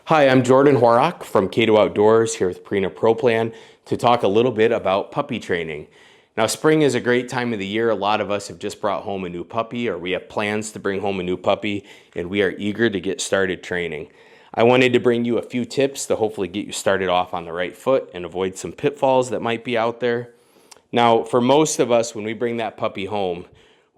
Hi, I'm Jordan Horak from Cato Outdoors here with Purina Pro Plan to talk a little bit about puppy training. Now, spring is a great time of the year. A lot of us have just brought home a new puppy, or we have plans to bring home a new puppy, and we are eager to get started training. I wanted to bring you a few tips to hopefully get you started off on the right foot and avoid some pitfalls that might be out there. Now, for most of us, when we bring that puppy home,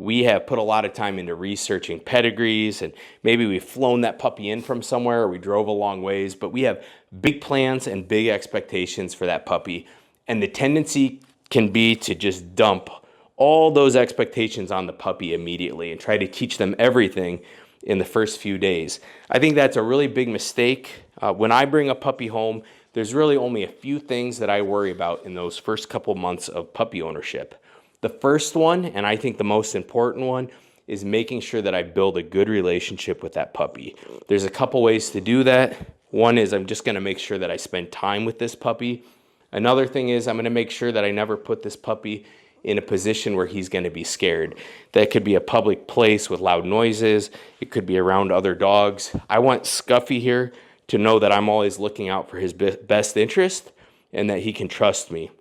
we have put a lot of time into researching pedigrees, and maybe we've flown that puppy in from somewhere or we drove a long ways, but we have big plans and big expectations for that puppy. And the tendency can be to just dump all those expectations on the puppy immediately and try to teach them everything in the first few days. I think that's a really big mistake. When I bring a puppy home, there's really only a few things that I worry about in those first couple months of puppy ownership. The first one, and I think the most important one, is making sure that I build a good relationship with that puppy. There's a couple ways to do that. One is I'm just going to make sure that I spend time with this puppy. Another thing is I'm going to make sure that I never put this puppy in a position where he's going to be scared. That could be a public place with loud noises. It could be around other dogs. I want Scuffy here to know that I'm always looking out for his best interest and that he can trust me.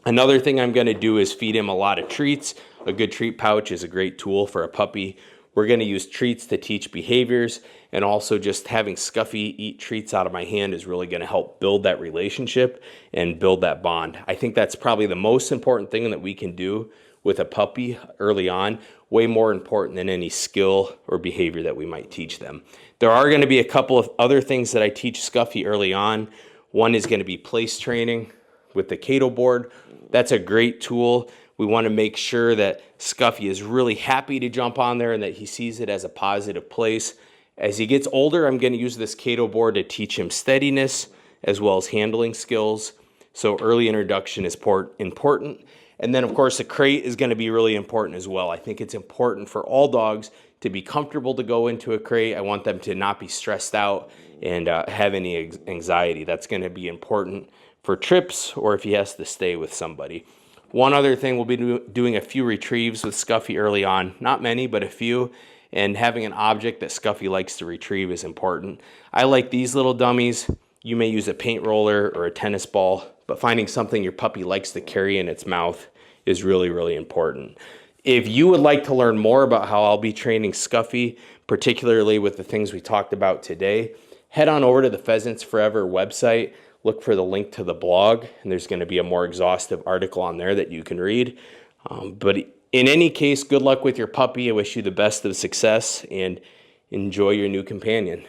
Another thing I'm going to do is feed him a lot of treats. A good treat pouch is a great tool for a puppy. We're going to use treats to teach behaviors, and also just having Scuffy eat treats out of my hand is really going to help build that relationship and build that bond. I think that's probably the most important thing that we can do with a puppy early on, way more important than any skill or behavior that we might teach them. There are going to be a couple of other things that I teach Scuffy early on. One is going to be place training with the Cato board. That's a great tool. We want to make sure that Scuffy is really happy to jump on there and that he sees it as a positive place. As he gets older, I'm going to use this Cato board to teach him steadiness as well as handling skills. So early introduction is important. And then, of course, the crate is going to be really important as well. I think it's important for all dogs to be comfortable to go into a crate. I want them to not be stressed out and have any anxiety. That's going to be important for trips or if he has to stay with somebody. One other thing, we'll be doing a few retrieves with Scuffy early on. Not many, but a few. And having an object that Scuffy likes to retrieve is important. I like these little dummies. You may use a paint roller or a tennis ball, but finding something your puppy likes to carry in its mouth is really, really important. If you would like to learn more about how I'll be training Scuffy, particularly with the things we talked about today, head on over to the Pheasants Forever website. Look for the link to the blog, and there's going to be a more exhaustive article on there that you can read. But in any case, good luck with your puppy. I wish you the best of success and enjoy your new companion.